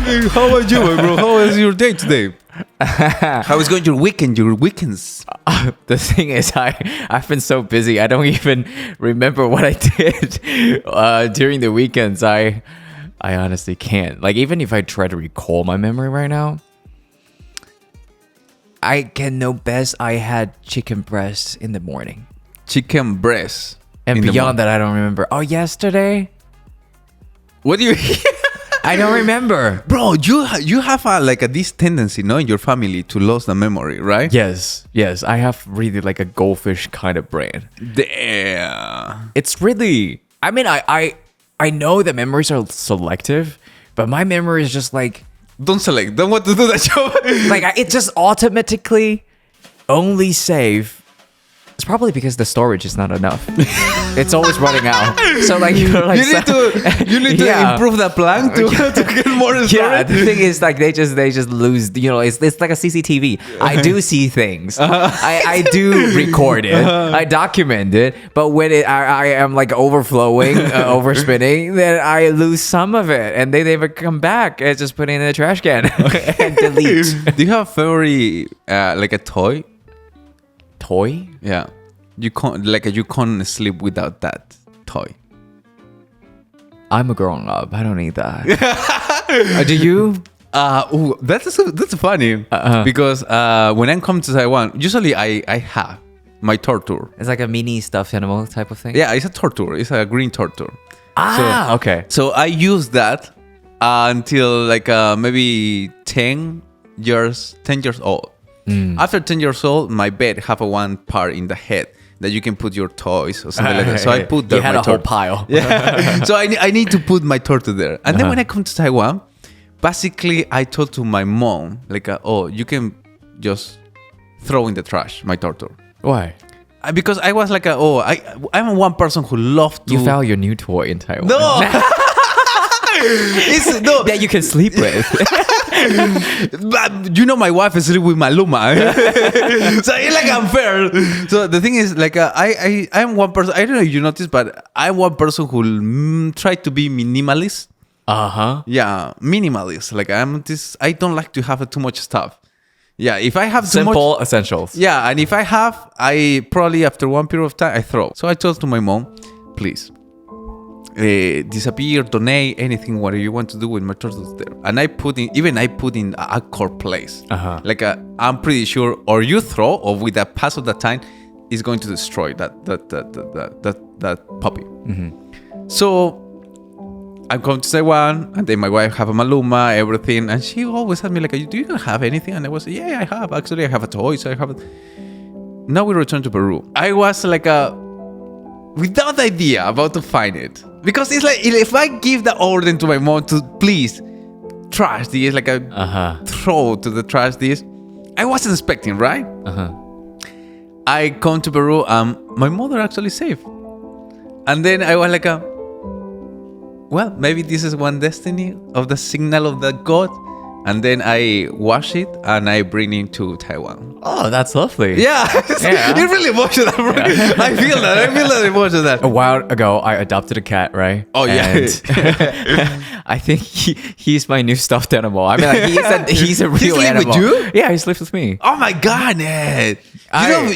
How about you, bro? How was your day today? How is going your weekends? The thing is, I've been so busy. I don't even remember what I did during the weekends. I honestly can't. Like, even if I try to recall my memory right now, I can know best I had chicken breast in the morning. Chicken breast. And beyond that, I don't remember. Oh, yesterday? What do you... I don't remember. Bro, you have this tendency, no, in your family to lose the memory, right? Yes. I have really like a Goldfish kind of brain. Damn. It's really... I mean, I know that memories are selective, but my memory is just like... Don't want to do that show. Like, it just automatically only save... It's probably because the storage is not enough. It's always running out. So like you need to improve the plan to get more storage. Yeah, the thing is like they just lose. It's like a CCTV. I do see things. I do record it. I document it. But when I am like overflowing, overspinning, then I lose some of it, and they never come back. I just put it in the trash can and delete. Do you have a favorite like a toy? Toy? Yeah, you can't sleep without that toy. I'm a grown up. I don't need that. Do you? That's funny because when I come to Taiwan, usually I have my tortoise. It's like a mini stuffed animal type of thing. Yeah, it's a tortoise. It's a green tortoise. Okay. So I use that until like maybe 10 years old. After 10 years old, my bed have one part in the head that you can put your toys or something like that. So I put there. You had a whole pile. Yeah. So I need to put my tortoise there. And then when I come to Taiwan, basically I told to my mom, like, you can just throw in the trash my tortoise. Why? Because I was like, I'm one person who loves to... You found your new toy in Taiwan. No! That you can sleep with. But my wife is sleep with Maluma. So it's like unfair. So the thing is, like, I'm one person. I don't know if you noticed, but I'm one person who try to be minimalist. Yeah, minimalist. Like I don't like to have too much stuff. Yeah, if I have simple essentials. Yeah, and if I probably after one period of time I throw. So I told to my mom, please. Disappear, donate, anything, whatever you want to do with my turtles there. And I put in a core place. Like I'm pretty sure, or you throw, or with the pass of the time, is going to destroy that puppy. Mm-hmm. So I'm going to Taiwan, and then my wife have a Maluma, everything, and she always asked me like, "Do you have anything?" And I was, "Yeah, I have. Actually, I have a toy, so I have it." Now we return to Peru. I was like without idea about to find it. Because it's like, if I give the order to my mom to please trash this, like throw to the trash this, I wasn't expecting, right? I come to Peru, my mother actually safe. And then I was like, well, maybe this is one destiny of the signal of the God. And then I wash it and I bring it to Taiwan. Oh, that's lovely. Yeah. It really emotional. Yeah. I feel that emotional. A while ago, I adopted a cat, right? Oh, yeah. And I think he's my new stuffed animal. I mean, like, he's a real animal. He sleeps with you? Yeah, he sleeps with me. Oh my God, Ned.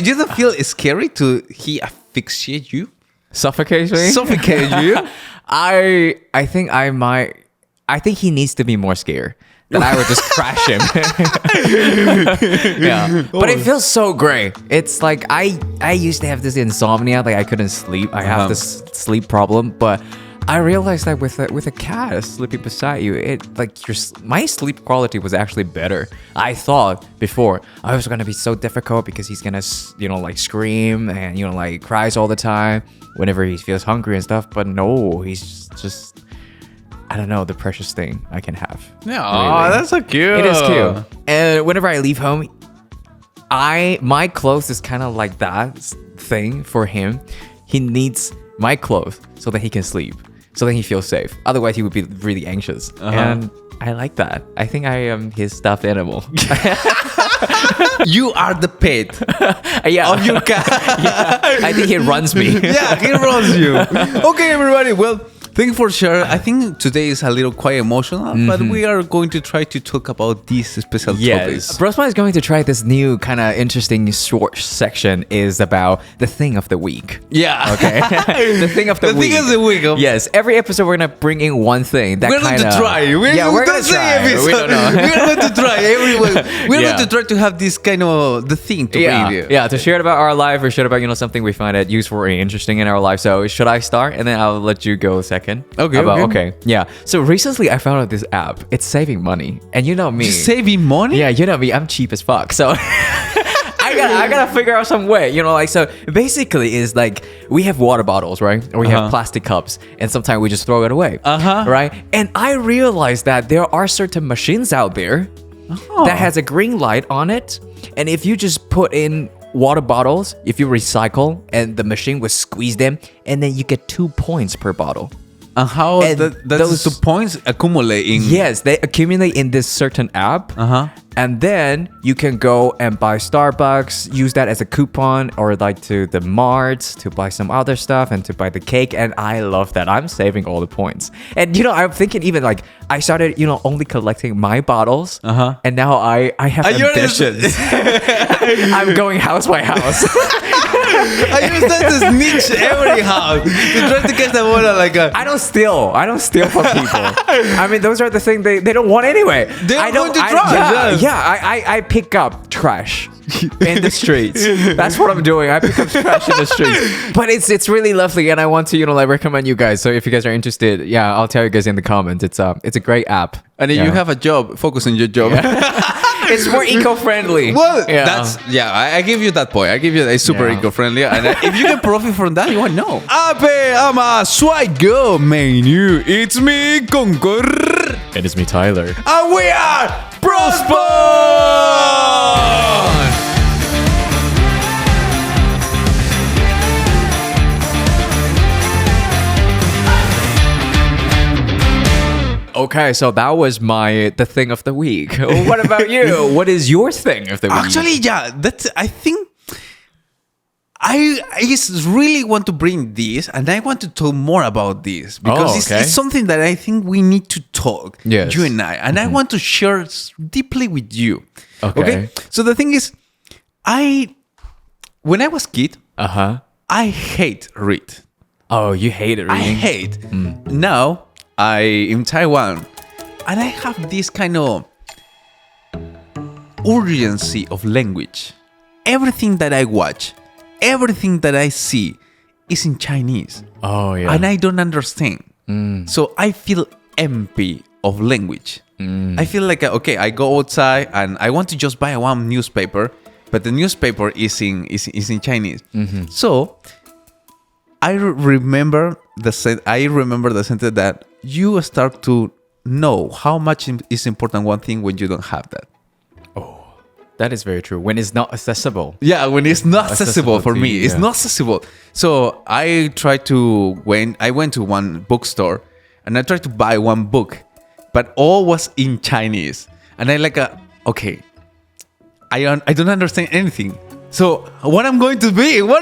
You don't feel scary to he asphyxiate you? Suffocate me? Suffocate you? I think he needs to be more scared. Then I would just crash him. Yeah. But it feels so great. It's like I used to have this insomnia, like I couldn't sleep. I have this sleep problem, but I realized that with a cat sleeping beside you, my sleep quality was actually better. I thought before I was gonna be so difficult because he's gonna like scream and like cries all the time whenever he feels hungry and stuff. But no, he's just, I don't know, the precious thing I can have. Yeah, really. That's so cute. It is cute. And whenever I leave home, my clothes is kind of like that thing for him. He needs my clothes so that he can sleep, so that he feels safe. Otherwise, he would be really anxious. And I like that. I think I am his stuffed animal. You are the pet of your cat. Yeah. I think he runs me. Yeah, he runs you. Okay, everybody. Well, Thank you for sharing. I think today is a little quite emotional, but we are going to try to talk about these special topics. Brosbond is going to try this new kind of interesting short section is about the thing of the week. Yeah. Okay. The thing of the week. The thing of the week. Yes. Every episode we're going to bring in one thing. We're going to try. We're going to try. We don't know. We're going to try. Everyone. We're going to try to have this kind of the thing to bring. Yeah, to share about our life or share about, something we find it useful or interesting in our life. So should I start? And then I'll let you go second. Okay. Yeah. So recently I found out this app. It's saving money. And you know me. Saving money? Yeah, you know me. I'm cheap as fuck. So I gotta figure out some way. So basically is like we have water bottles, right? Or we have plastic cups. And sometimes we just throw it away. Right? And I realized that there are certain machines out there that has a green light on it. And if you just put in water bottles, if you recycle, and the machine will squeeze them, and then you get 2 points per bottle. And how those 2 points accumulate in? Yes, they accumulate in this certain app. And then you can go and buy Starbucks, use that as a coupon, or like to the Mart to buy some other stuff and to buy the cake. And I love that. I'm saving all the points. And I'm thinking even like I started, only collecting my bottles. And now I have ambitions. I'm going house by house. I understand this niche every house. You try to get the water like a... I don't steal from people. I mean, those are the things they don't want anyway. They're going to try. I pick up trash in the streets. That's what I'm doing. I pick up trash in the streets. But it's really lovely, and I want to recommend you guys. So if you guys are interested, I'll tell you guys in the comments. It's a great app. And if you have a job, focus on your job. It's more eco-friendly. Well, I give you that point. I give you that. It's super eco-friendly. And if you can profit from that, you won't know. Ape ama swaggo menu. It's me, Concor. And it's me, Tyler. And we are Brosbond! Okay, so that was the thing of the week. What about you? What is your thing of the week? Actually, I think I just really want to bring this, and I want to talk more about this because it's something that I think we need to talk, you and I, and I want to share deeply with you. Okay? So the thing is, when I was a kid, I hate read. Oh, you hate it reading? I hate. Now, in Taiwan, and I have this kind of urgency of language. Everything that I watch, everything that I see is in Chinese. Oh, yeah. And I don't understand. So I feel empty of language. I feel like, I go outside and I want to just buy one newspaper, but the newspaper is in Chinese. So I remember the sentence that you start to know how much is important one thing when you don't have that. Oh, that is very true. When it's not accessible. Yeah, when it's not accessible for me. It's not accessible. So I went to one bookstore and I tried to buy one book, but all was in Chinese. And I I don't understand anything. So what I'm going to do?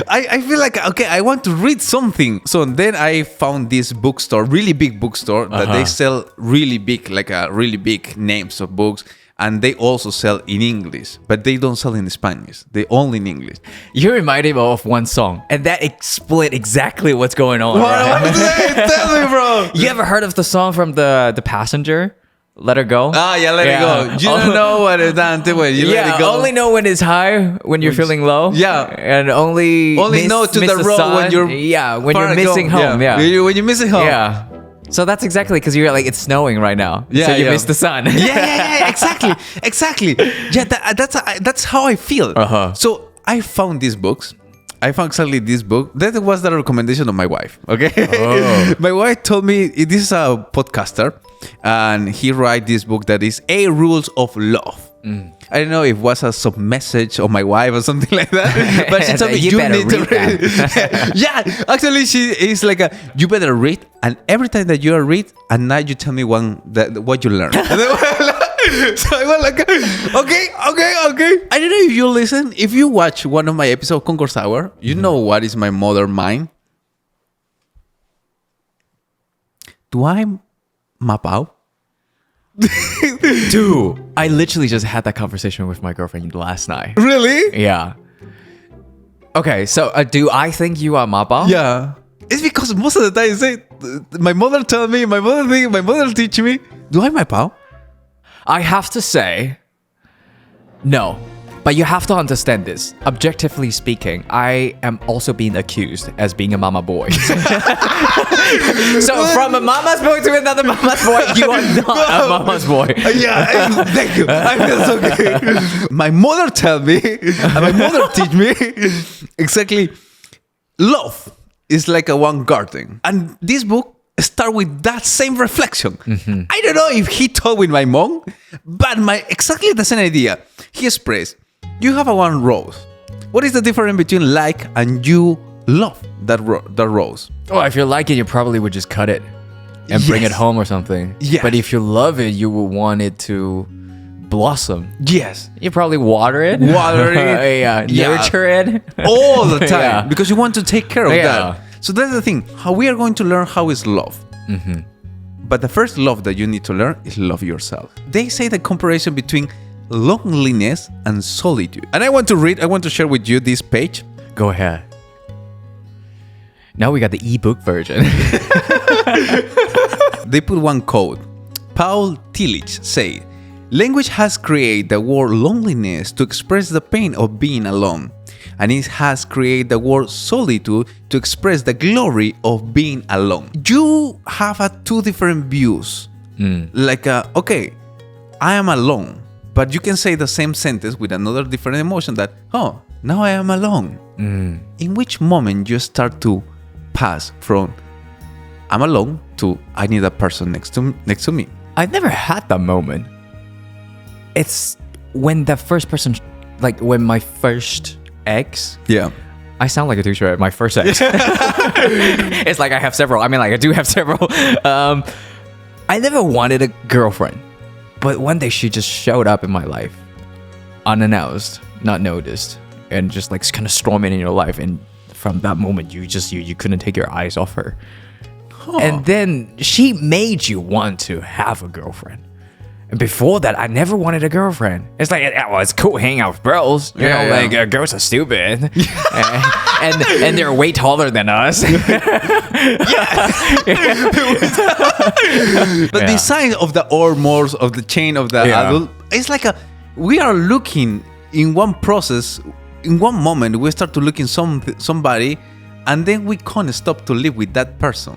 I feel like, I want to read something. So then I found this bookstore, really big bookstore, that they sell really big, really big names of books. And they also sell in English, but they don't sell in Spanish. They only in English. You reminded me of one song, and that explained exactly what's going on. What is it? Tell me, bro. You ever heard of the song from the Passenger? Let Her Go? Let it go. You don't know what it's done to when you let it go. Only know when it's high, when you're feeling low. Yeah. And only know to the road when you're when you're missing home. Yeah. When you're missing home. Yeah. So that's exactly because you're like, it's snowing right now. Yeah, so you miss the sun. Yeah. Exactly. Yeah, that's how I feel. So I found these books. I found exactly this book. That was the recommendation of my wife. Okay. My wife told me this is a podcaster, and he write this book that is 8 Rules of Love. I don't know if it was a sub message of my wife or something like that, but she told me you need to read. Yeah, actually, she is like you better read, and every time that you read, at night you tell me what you learned. So I was like, okay. I don't know if you listen. If you watch one of my episodes, Concor Hour, you know what is my mother mind. do I map out? Dude, I literally just had that conversation with my girlfriend last night. Really? Yeah. Okay, so do I think you are mapa? Yeah. It's because most of the time, my mother tell me, my mother teach me, do I map out? I have to say, no. But you have to understand this. Objectively speaking, I am also being accused as being a mama boy. So from a mama's boy to another mama's boy, you are not a mama's boy. Yeah, thank you. I feel so good. My mother tell me, and my mother teach me exactly. Love is like a one garden, and this book start with that same reflection. I don't know if he told with my mom, but exactly the same idea. He expressed, you have a one rose. What is the difference between like and you love that rose? Oh, if you like it, you probably would just cut it and bring it home or something. Yes. But if you love it, you would want it to blossom. Yes. You probably water it. Nurture it. All the time. Yeah. Because you want to take care of Yeah. that. So that's the thing. How we are going to learn how is love. But the first love that you need to learn is love yourself. They say the comparison between loneliness and solitude. And I want to share with you this page. Go ahead. Now we got the ebook version. They put one quote. Paul Tillich say, language has created the word loneliness to express the pain of being alone. And it has created the word solitude to express the glory of being alone. You have two different views. Like, okay, I am alone. But you can say the same sentence with another different emotion that, oh, now I am alone. In which moment you start to pass from I'm alone to I need a person next to me? I've never had that moment. It's when the first person, like when my first ex. Yeah. I sound like a douche, right? My first ex. It's like I have several. I mean, like I do have several. I never wanted a girlfriend. But one day she just showed up in my life. Unannounced, not noticed. And just like kind of storming in your life. And from that moment, you couldn't take your eyes off her. Huh. And then she made you want to have a girlfriend. And before that, I never wanted a girlfriend. It's like, well, it's cool hanging out with bros. You know, like girls are stupid, and they're way taller than us. But the sign of the armors of the chain of the adult, it's like we are looking in one process. In one moment, we start to look in somebody, and then we can't stop to live with that person,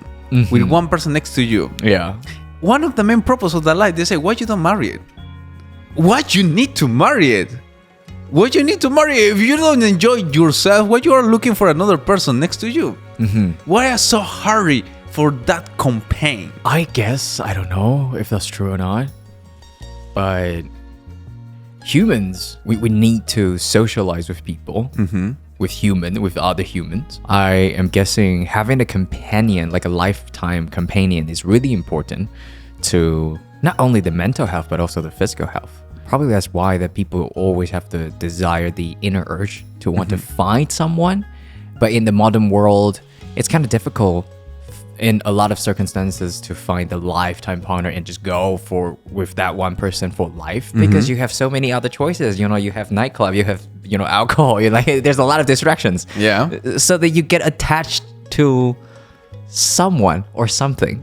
with one person next to you. Yeah. One of the main purposes of the life, they say, why you don't marry it? Why you need to marry it? Why you need to marry it? If you don't enjoy yourself, why you are looking for another person next to you? Why are you so hurry for that companion? I guess, I don't know if that's true or not. But humans, we need to socialize with people. With other humans. I am guessing having a companion, like a lifetime companion, is really important to not only the mental health, but also the physical health. Probably that's why that people always have the desire, the inner urge to want to find someone. But in the modern world, it's kind of difficult in a lot of circumstances to find a lifetime partner and just go with that one person for life, because you have so many other choices. You know, you have nightclub, you have, you know, alcohol, you're like, there's a lot of distractions. Yeah. So that you get attached to someone or something.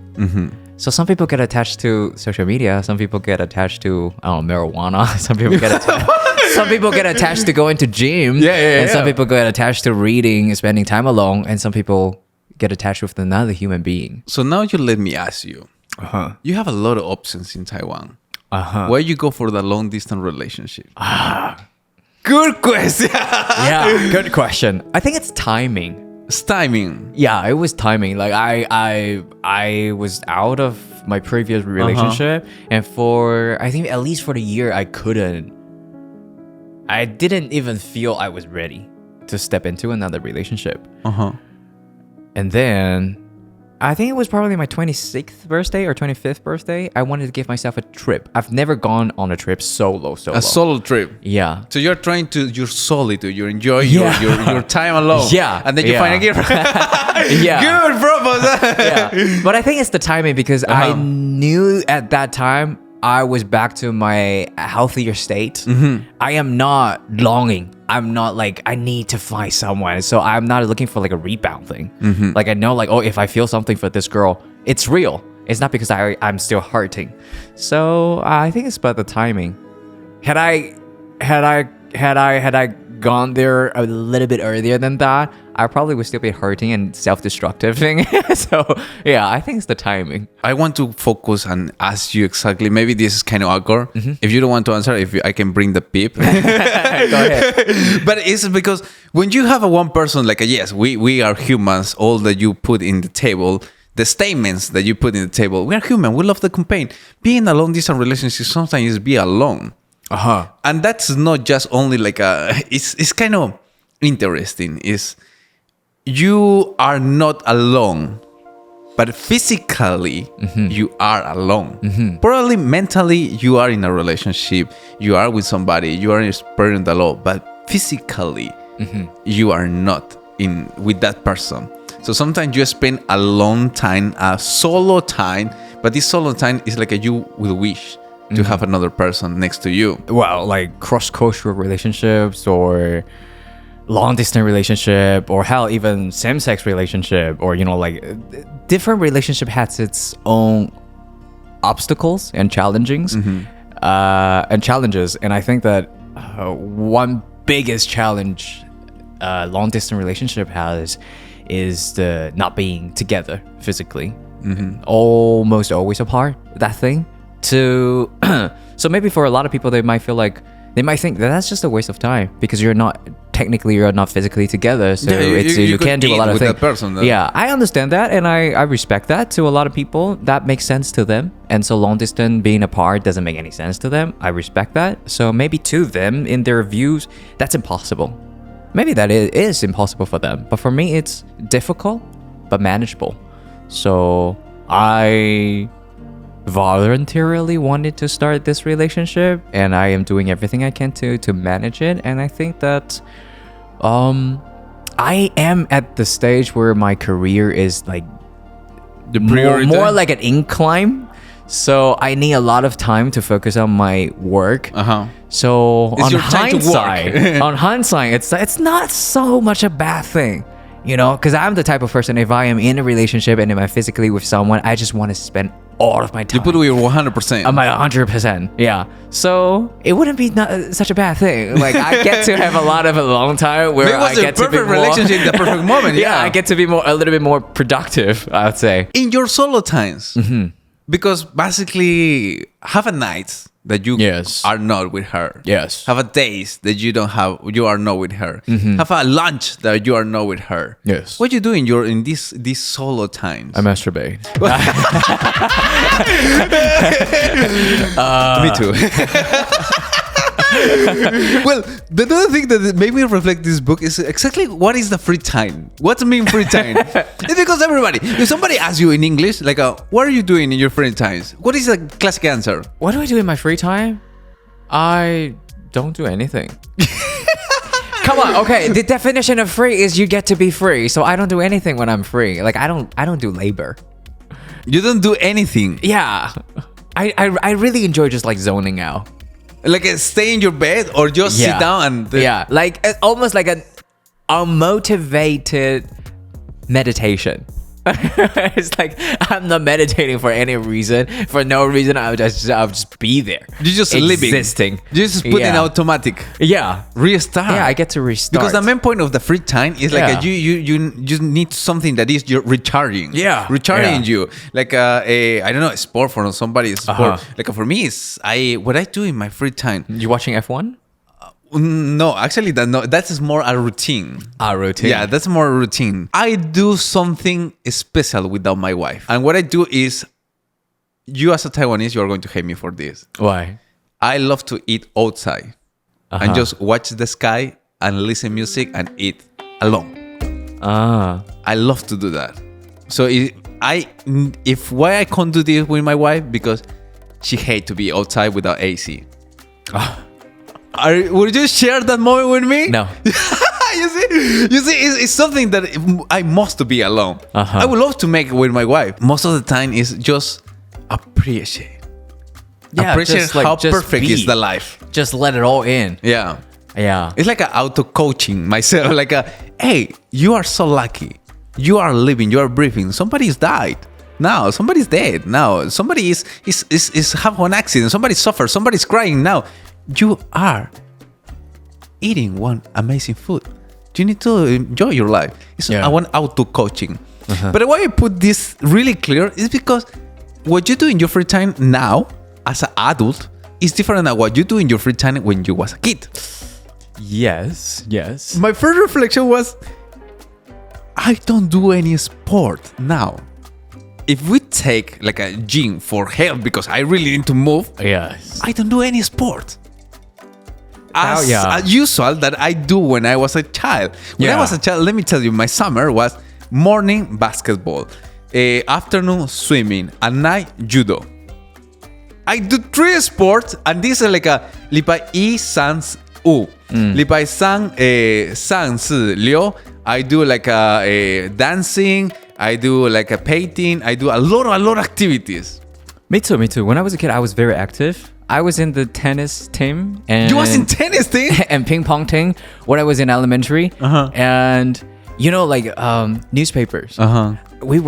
So some people get attached to social media, some people get attached to, I don't know, marijuana, some people get attached some people get attached to going to gym, and some people get attached to reading, spending time alone, and some people get attached with another human being. So now you let me ask you. You have a lot of options in Taiwan. Why you go for the long distance relationship? Good question. Yeah, good question. I think it's timing. It's timing. Yeah, it was timing. Like I was out of my previous relationship, and for I think at least for the year I didn't even feel I was ready to step into another relationship. And then, I think it was probably my 26th birthday or 25th birthday, I wanted to give myself a trip. I've never gone on a trip solo. A solo trip? Yeah. So you're trying to, you're solitude, you enjoy your time alone. Yeah. And then you find a girlfriend. Yeah. Good propose. Yeah. But I think it's the timing because I knew at that time I was back to my healthier state. I am not longing. I'm not like, I need to find someone. So I'm not looking for like a rebound thing. Like I know like, oh, if I feel something for this girl, it's real. It's not because I'm still hurting. So I think it's about the timing. Had I gone there a little bit earlier than that, I probably would still be hurting and self-destructive thing. So yeah, I think it's the timing. I want to focus and ask you exactly. Maybe this is kind of awkward. If you don't want to answer, I can bring the beep. Go ahead. But it's because when you have a one person, like yes, we are humans. All that you put in the table, the statements that you put in the table, we are human. We love the campaign. Being a long distance relationship sometimes is be alone. And that's not just only like it's kind of interesting. Is you are not alone, but physically you are alone. Probably mentally you are in a relationship, you are with somebody, you are experiencing the love, but physically you are not in with that person. So sometimes you spend a long time, a solo time, but this solo time is like you will wish to have another person next to you. Well, like cross-cultural relationships or long-distance relationship or hell, even same-sex relationship or, like different relationship has its own obstacles and challenges. And I think that one biggest challenge long-distance relationship has is the not being together physically. Almost always apart, that thing. So maybe for a lot of people, they might think that that's just a waste of time because you're not physically together, so you can't do a lot of things. That person, yeah, I understand that, and I respect that. To a lot of people, that makes sense to them, and so long distance being apart doesn't make any sense to them. I respect that. So maybe to them, in their views, that's impossible. Maybe that is impossible for them, but for me, it's difficult but manageable. So I voluntarily wanted to start this relationship, and I am doing everything I can to manage it. And I think that I am at the stage where my career is like the priority, more like an incline. So I need a lot of time to focus on my work. So it's your time to work. On hindsight, it's not so much a bad thing. Because I'm the type of person, if I am in a relationship and if I'm physically with someone, I just want to spend all of my time. You put your 100%. I'm like 100%. Yeah. So it wouldn't be such a bad thing. Like I get to have a lot of alone time where I get to be more... perfect relationship, the perfect moment. Yeah, I get to be a little bit more productive, I would say. In your solo times. Because basically, have a night that you are not with her. Yes. Have a days that you are not with her. Have a lunch that you are not with her. Yes. What you do in these solo times? I masturbate. Me too. Well, the other thing that made me reflect this book is exactly what is the free time. What's mean free time? It's because if somebody asks you in English, like, what are you doing in your free times? What is the classic answer? What do I do in my free time? I don't do anything. Come on, okay. The definition of free is you get to be free. So I don't do anything when I'm free. Like I don't do labor. You don't do anything. Yeah, I really enjoy just like zoning out. Like stay in your bed or just sit down and... like almost like an unmotivated meditation. It's like I'm not meditating for any reason. For no reason, I'll just be there. You're just existing. Living. You just put in automatic. Yeah. Restart. Yeah, I get to restart. Because the main point of the free time is like you just need something that is your recharging. Yeah. Recharging you. Like I don't know, a sport for somebody's sport. Like for me, it's what I do in my free time. You watching F1? No, actually, that's more a routine. A routine? Yeah, that's more a routine. I do something special without my wife. And what I do is, you as a Taiwanese, you are going to hate me for this. Why? I love to eat outside and just watch the sky and listen music and eat alone. I love to do that. So why I can't do this with my wife? Because she hates to be outside without AC. Would you share that moment with me? No. you see, it's something that I must be alone. I would love to make it with my wife. Most of the time, is just appreciate. Yeah, Appreciate just, like, how just perfect be. is the life. Just let it all in. Yeah. Yeah. It's like an auto coaching myself. Like hey, you are so lucky. You are living. You are breathing. Somebody's died. Now somebody's dead. Now somebody is have an accident. Somebody suffers. Somebody's crying. Now you are eating one amazing food. You need to enjoy your life. I want auto coaching. But why I put this really clear is because what you do in your free time now as an adult is different than what you do in your free time when you was a kid. Yes. My first reflection was, I don't do any sport now. If we take like a gym for health because I really need to move, Yes. I don't do any sport. As yeah. usual that I do when I was a child. When I Yeah. was a child, let me tell you, my summer was morning basketball, afternoon swimming, at night judo. I do 3 sports, and this is like a lipai yi sans u. Lipai sang sang si liu. I do like a dancing. I do like a painting. I do a lot of activities. Me too. When I was a kid, I was very active. I was in the tennis team. And You was in tennis team? and ping pong team when I was in elementary. And like newspapers. We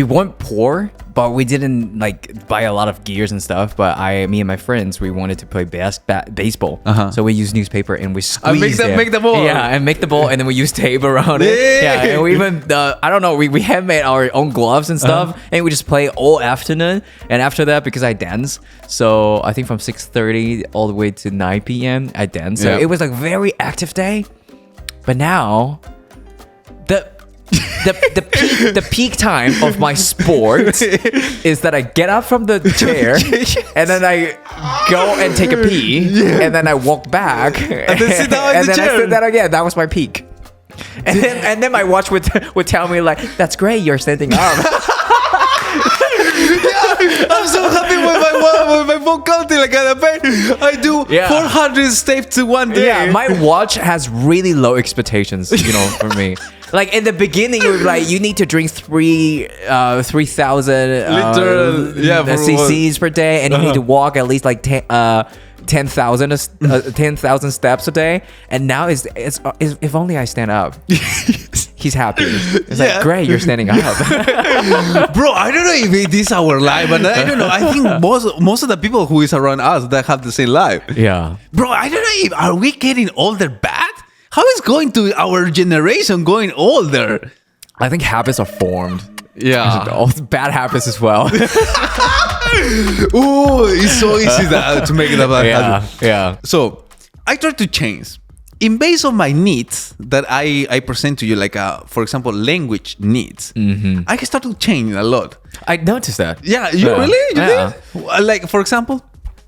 weren't poor, but we didn't like buy a lot of gears and stuff. But me and my friends, we wanted to play baseball. So we used newspaper and we squeezed it. Make the ball. Yeah, and make the ball, and then we used tape around it. Yeah, and we even I don't know, we handmade our own gloves and stuff, and we just play all afternoon. And after that, because I dance, so I think from 6:30 all the way to 9 p.m. I dance. So it was like very active day. But now, the peak time of my sport is that I get up from the chair and then I go and take a pee and then I walk back and then sit down in the chair. I sit down again. That was my peak. And then my watch would tell me like, that's great, you're standing up. I'm so happy with my phone counting. Like I do 400 steps to one day. Yeah, my watch has really low expectations, for me. Like in the beginning, it was like you need to drink 3,000 cc's per day, and you need to walk at least like 10,000 steps a day. And now it's if only I stand up. He's happy. It's like, great, you're standing up. Bro, I don't know if it is our life, but I don't know. I think most of the people who is around us that have the same life. Yeah. Bro, I don't know if are we getting older bad? How is going to our generation going older? I think habits are formed. Yeah. All bad habits as well. Ooh, it's so easy to make it a bad habit. Yeah. So I try to change. In base on my needs that I present to you, like for example, language needs, I can start to change a lot. I noticed that. Yeah, you really? You think? Like for example?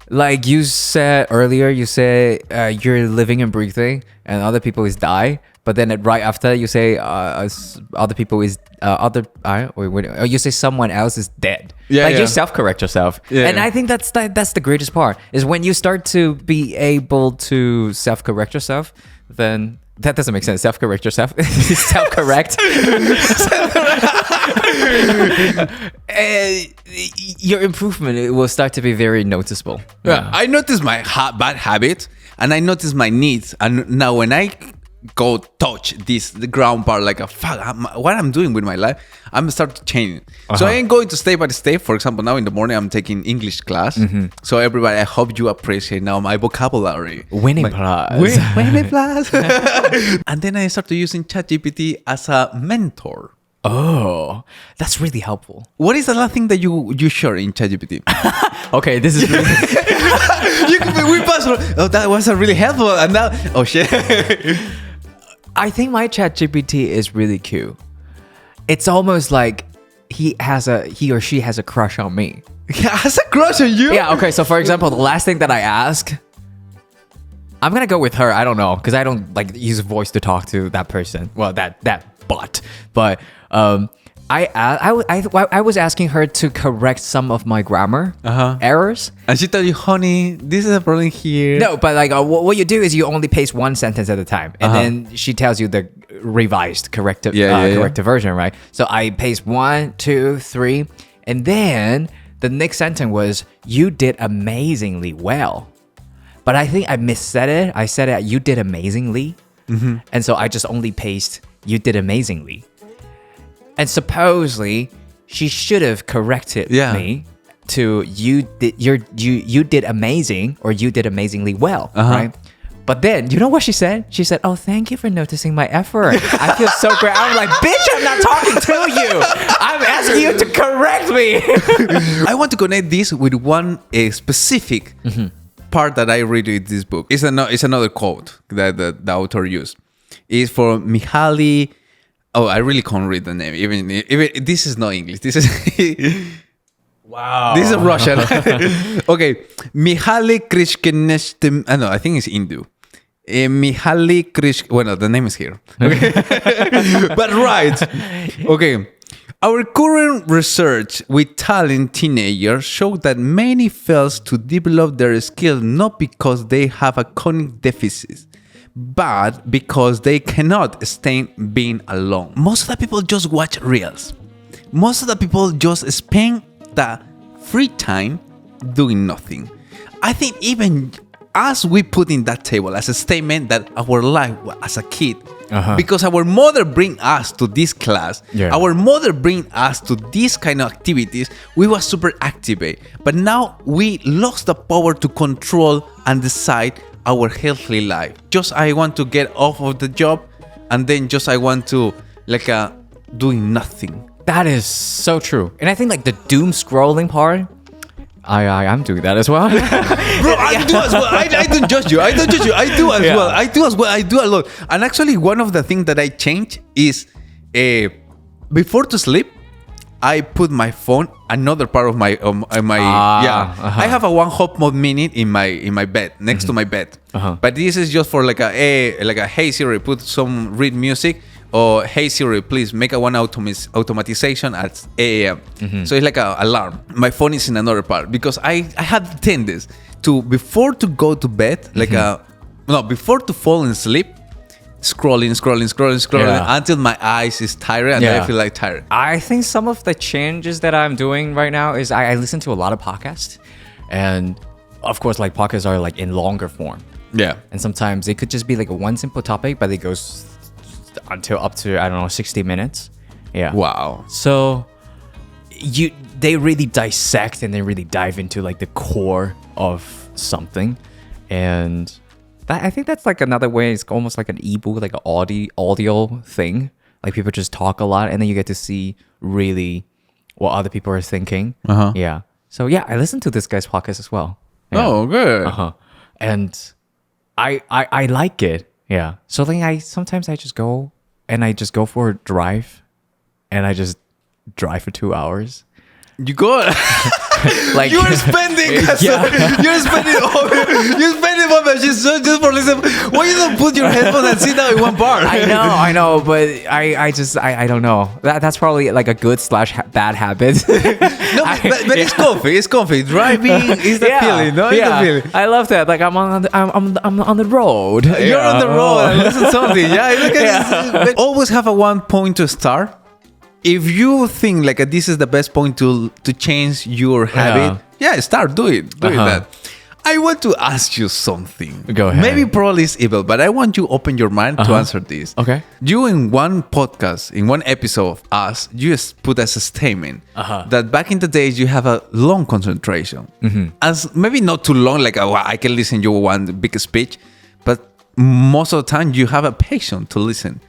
Like you said earlier, you're living and breathing, and other people is die. But then right after you say other people is you say someone else is dead. Yeah, like you self-correct yourself. Yeah, and I think that's the greatest part is when you start to be able to self-correct yourself. Then that doesn't make sense. Self-correct yourself. Self-correct. Your improvement will start to be very noticeable. Yeah, I notice my bad habits and I notice my needs, and now when I go touch the ground part, like what I'm doing with my life, I'm start to change. So I ain't going to step by step. For example, now in the morning I'm taking English class. So everybody, I hope you appreciate now my vocabulary. Winning plus. Winning plus. And then I started using ChatGPT as a mentor. Oh, that's really helpful. What is the last thing that you share in ChatGPT? Okay, this is really we passed. Oh, that was a really helpful. And now, oh shit. I think my ChatGPT is really cute. It's almost like he or she has a crush on me. Has a crush on you? Yeah. Okay. So for example, the last thing that I ask, I'm gonna go with her. I don't know, because I don't like use a voice to talk to that person. Well, that bot. But I was asking her to correct some of my grammar errors. And she told you, honey, this is a problem here. No, but like what you do is you only paste one sentence at a time, and then she tells you the revised corrective version, right? So I paste 1, 2, 3, and then the next sentence was, you did amazingly well. But I think I missaid it. I said it, you did amazingly. And so I just only paste, you did amazingly. And supposedly, she should have corrected me to you did amazing, or you did amazingly well, right? But then, you know what she said? She said, oh, thank you for noticing my effort. I feel so great. I'm like, bitch, I'm not talking to you. I'm asking you to correct me. I want to connect this with one specific part that I read in this book. It's another quote that the author used. It's for Mihaly. Oh, I really can't read the name. Even this is not English. This is wow. This is Russian. Okay, Mihaly Krishkineshtim. No, I think it's Hindu. Mihaly Krish. Well, the name is here. Okay. But right. Okay. Our current research with talent teenagers show that many fail to develop their skills not because they have a cognitive deficit, but because they cannot stand being alone. Most of the people just watch reels. Most of the people just spend the free time doing nothing. I think even as we put in that table as a statement that our life as a kid, because our mother bring us to this class, our mother bring us to these kind of activities, we were super active. But now we lost the power to control and decide our healthy life. Just I want to get off of the job, and then just I want to doing nothing. That is so true. And I think like the doom scrolling part, I'm doing that as well. Bro, I do as well. I don't judge you. I don't judge you. I do as well. I do as well. I do a lot. And actually, one of the things that I changed is before to sleep, I put my phone another part of my I have a 1 hop mode minute in my bed next to my bed. But this is just for like a hey Siri, put some read music, or hey Siri, please make a one automatization at 8 a.m. So it's like an alarm. My phone is in another part because I had the tendency to before to go to bed before to fall asleep, scrolling until my eyes is tired and I feel like tired. I think some of the changes that I'm doing right now is I listen to a lot of podcasts, and of course like podcasts are like in longer form. Yeah. And sometimes it could just be like a one simple topic, but it goes until up to 60 minutes. Yeah. Wow. So they really dissect and they really dive into like the core of something, and I think that's like another way. It's almost like an ebook, like an audio thing. Like people just talk a lot, and then you get to see really what other people are thinking. Yeah. So yeah, I listen to this guy's podcast as well. Yeah. Oh, good. And I like it. Yeah. So then sometimes I just go for a drive, and I just drive for 2 hours. You go like you're spending one machine just for listening. Why you don't put your headphones and sit down in one bar? I know, but I don't know. That's probably like a good / bad habit. No, but it's comfy. It's comfy. Driving is the feeling. No, it's the feeling. I love that. Like I'm on the road. You're on the road and listen to something. Yeah, look at this. Always have a one point to start. If you think like this is the best point to change your habit, start doing that. I want to ask you something. Go ahead. Maybe probably it's evil, but I want you to open your mind to answer this. Okay. You in one podcast, in one episode of us, you just put as a statement that back in the days you have a long concentration. As maybe not too long, like I can listen to one big speech, but most of the time you have a patience to listen.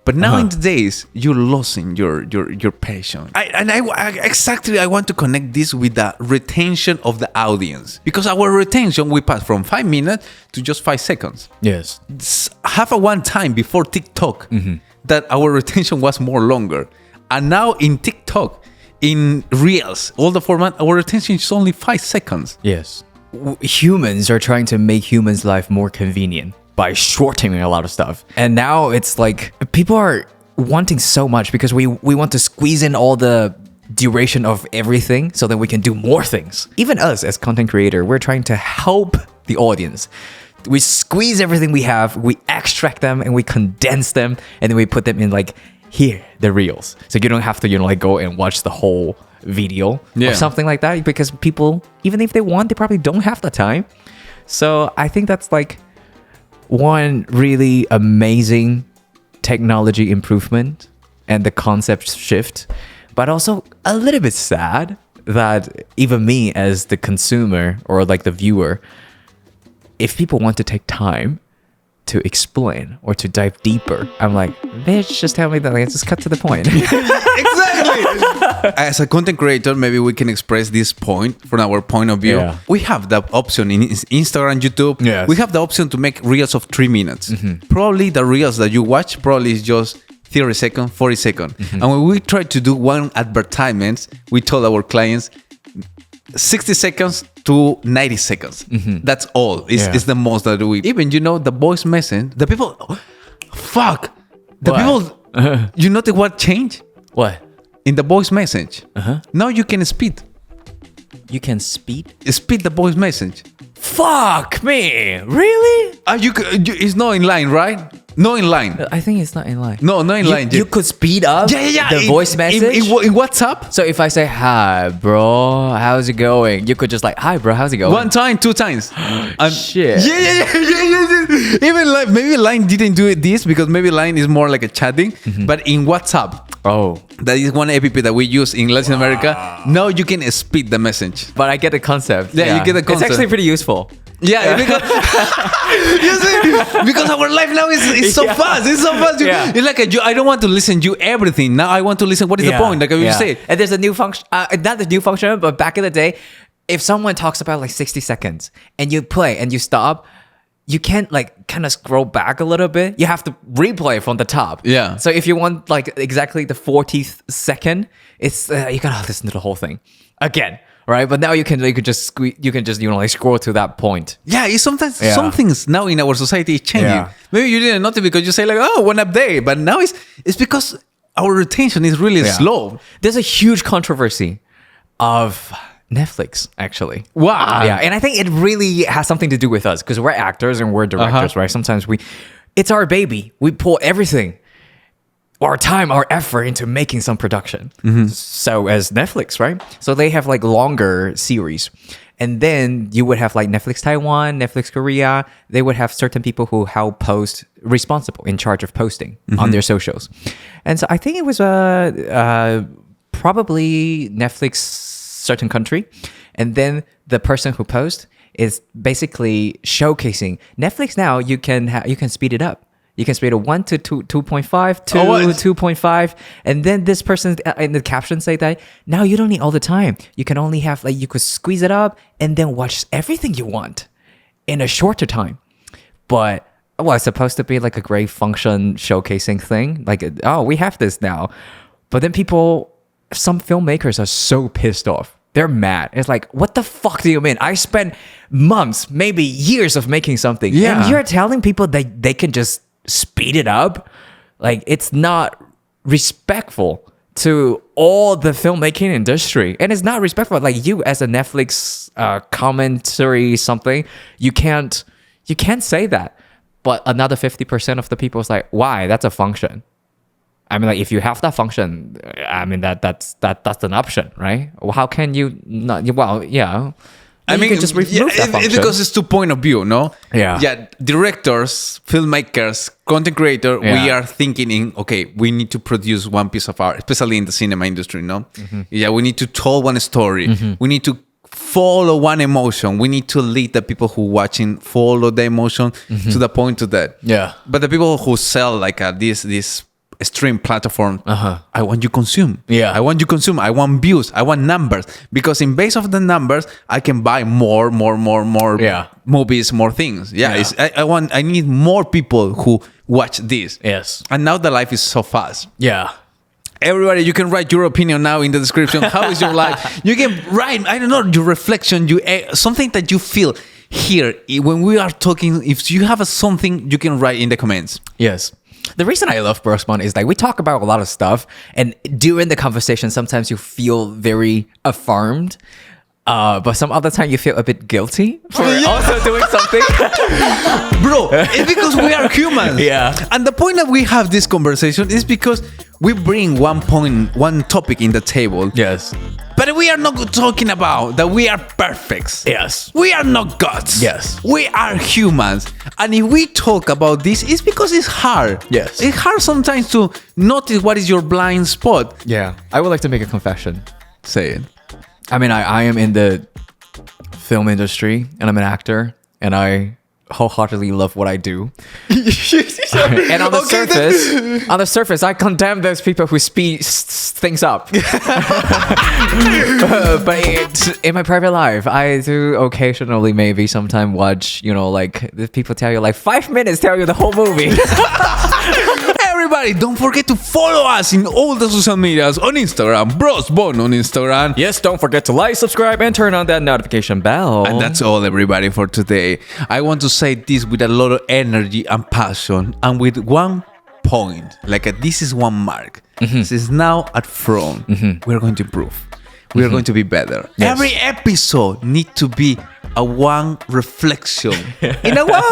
But now in the days, you're losing your passion. I want to connect this with the retention of the audience. Because our retention, we pass from 5 minutes to just 5 seconds. Yes. Have a one time before TikTok that our retention was more longer. And now in TikTok, in Reels, all the format, our retention is only 5 seconds. Yes. Humans are trying to make humans' life more convenient by shortening a lot of stuff. And now it's like people are wanting so much because we want to squeeze in all the duration of everything so that we can do more things. Even us as content creator, we're trying to help the audience. We squeeze everything we have, we extract them, and we condense them, and then we put them in like here, the reels. So you don't have to, like go and watch the whole video or something like that, because people, even if they want, they probably don't have the time. So I think that's like one really amazing technology improvement and the concept shift, but also a little bit sad that even me as the consumer or like the viewer, if people want to take time to explain or to dive deeper, I'm like, bitch, just tell me that. Like, just cut to the point. Exactly. As a content creator, maybe we can express this point from our point of view. Yeah. We have the option in Instagram, YouTube. Yes. We have the option to make reels of 3 minutes. Probably the reels that you watch probably is just 30 seconds, 40 seconds. And when we try to do one advertisement, we told our clients 60 seconds to 90 seconds. That's all. It's the most that we... Even, the voice message, the people... Fuck! The people... You know what changed? What? In the voice message. Now you can speed. You can speed? Speed the voice message. Fuck me! Really? It's not in line, right? No in line. I think it's not in line. No, not in line. You could speed up the voice message? In WhatsApp? So if I say, hi, bro, how's it going? You could just like, hi, bro, how's it going? 1 time, 2 times. Shit. Yeah. Even Line, maybe Line didn't do this because maybe Line is more like a chatting. But in WhatsApp, that is one app that we use in Latin America. Now you can speed the message. But I get the concept. Yeah, you get the concept. It's actually pretty useful. Yeah, because you see, because our life now is so fast. It's so fast. It's like I don't want to listen to everything. Now I want to listen. What is the point? Like you say. And there's a new function. Not the new function, but back in the day, if someone talks about like 60 seconds and you play and you stop, you can't like kind of scroll back a little bit. You have to replay from the top. Yeah. So if you want like exactly the 40th second, it's you gotta listen to the whole thing again. Right, but now you can just like scroll to that point. Yeah, it's sometimes some things now in our society is changing. Yeah. Maybe you didn't notice because you say like, oh, one update, but now it's because our retention is really slow. There's a huge controversy of Netflix, actually. Wow. Yeah, and I think it really has something to do with us because we're actors and we're directors, right? Sometimes it's our baby. We pour everything, our time, our effort into making some production. So as Netflix, right? So they have like longer series. And then you would have like Netflix Taiwan, Netflix Korea. They would have certain people who help post, responsible, in charge of posting on their socials. And so I think it was probably Netflix certain country. And then the person who posts is basically showcasing Netflix. Now you can speed it up. You can speed it 1 to 2.5 to 2.5, and then this person in the caption say that now you don't need all the time. You can only have like you could squeeze it up and then watch everything you want in a shorter time. But it's supposed to be like a great function showcasing thing. Like, oh, we have this now, but then some filmmakers are so pissed off. They're mad. It's like, what the fuck do you mean? I spent months, maybe years of making something, and you're telling people that they can just speed it up? Like, it's not respectful to all the filmmaking industry, and it's not respectful. Like, you as a Netflix commentary something, you can't say that. But another 50% of the people is like, why? That's a function. I mean, like, if you have that function, I mean, that's an option, right? Well, how can you not? Well, yeah. I mean, you can just remove that function. Because it's 2 point of view, no? Yeah. Directors, filmmakers, content creator, we are thinking okay, we need to produce one piece of art, especially in the cinema industry, no? Yeah, we need to tell one story. We need to follow one emotion. We need to lead the people who watching, follow the emotion to the point to that. Yeah. But the people who sell like this stream platform, I want you consume. Yeah. I want you consume. I want views. I want numbers. Because in base of the numbers, I can buy more movies, more things. I need more people who watch this. Yes. And now the life is so fast. Yeah. Everybody, you can write your opinion now in the description. How is your life? You can write, I don't know, your reflection, something that you feel here when we are talking. If you have something, you can write in the comments. Yes. The reason I love Brosbond is like we talk about a lot of stuff, and during the conversation, sometimes you feel very affirmed. But some other time you feel a bit guilty for also doing something. Bro, it's because we are humans. Yeah. And the point that we have this conversation is because we bring one topic in the table. Yes. But we are not talking about that we are perfect. Yes. We are not gods. Yes. We are humans. And if we talk about this, it's because it's hard. Yes. It's hard sometimes to notice what is your blind spot. Yeah. I would like to make a confession. Say it. I mean, I am in the film industry and I'm an actor and I wholeheartedly love what I do. And on the surface, I condemn those people who speed things up. But in my private life, I do occasionally maybe sometime watch, like the people tell you like 5 minutes tell you the whole movie. Everybody, don't forget to follow us in all the social medias on Instagram, Brosbond on Instagram. Yes, don't forget to like, subscribe, and turn on that notification bell. And that's all, everybody, for today. I want to say this with a lot of energy and passion, and with one point, this is one mark. This is now at front. We're going to improve. We are going to be better. Yes. Every episode need to be a one reflection in a one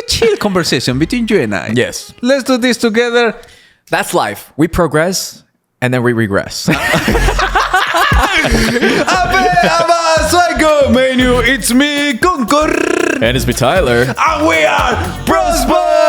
a chill conversation between you and I. Yes. Let's do this together. That's life. We progress and then we regress. Psycho menu. It's me, Concor. And it's me, Tyler. And we are Brosbond.